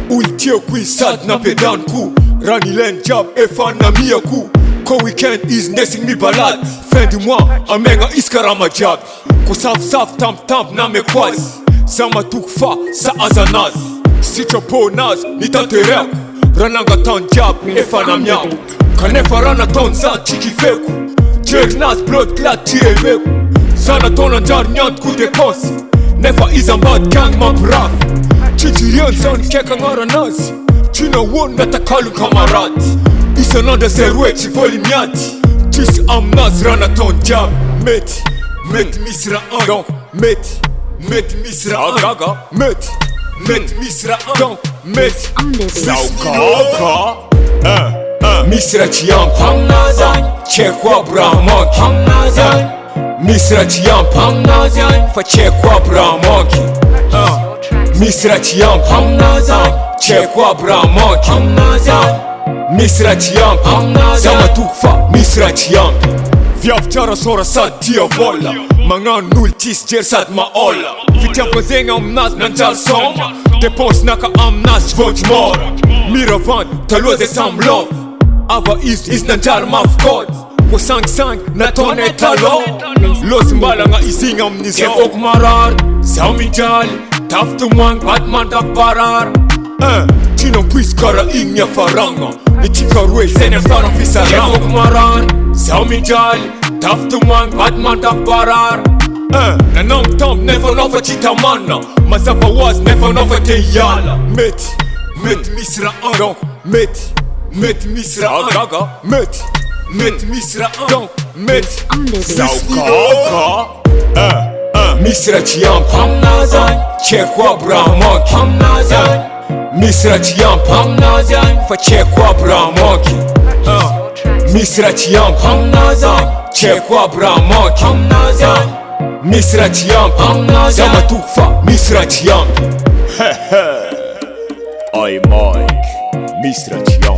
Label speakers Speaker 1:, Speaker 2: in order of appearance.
Speaker 1: Uitio qui sad na pedanku Ranilen job efan na miaku Ko weekend is nesting mi balad Fin du mois amenga iskarama job Ko saf tamp na me kwaz Sama tukfa sa azanaz Sitra po naz ni tatereku Rananga ton job efan na miaku Kanefa rana ton za chiki feku Jernaz blood glad tire veku Zana ton anjar nyant ku dekonsi Nefa izambad gang ma braf Chichirian zan keka ngara nazi China won na takalu kamarati Isa nanda zerwe chivoli miati Chis am naz rana ton jab Meti misra an Donc meti misra an Meti misra an Donc meti Sauka Misra chiyam pam nazan Chekwa bramanki Pam nazan Misra chiyam pam nazan Fa chekwa bramanki Misra chiyam pam nazan Chekwa bramanki Pam nazan Misra chiyam pam nazan Sama tukfa misra chiyam Vyav chara sora sad dia vola Mangan nultis jer sad ma ola Fitia pëzenga naz në nxar soma Depons naka naz zvonq mora Miravan të loze sam lov Ava is në nxar ma fkod Ko sang në tone talo Los mbala nga isinga mnise fok marar Sami gjall Taftu mang batman tak parar Tinong puis kara inja faranga Ni chika ruel zene fara fisaranga Fok marar Sami gjall Taftu mang batman tak parar Na nam tam nefa nofa qita manna Ma zafa waz nefa nofa te jala Meti misra an Donc meti misra an Meti misra an Donc meti Sauka Misra qiyam pam nazan Chekwa bramanki Pam nazan Misra qiyam pam nazan Fa chekwa bramanki Misra qiyam pam nazan Chekwa bramanki Pam nazan Misra qiyam pam nazan Sama tukfa misra qiyam Y-Mick Misra qiyam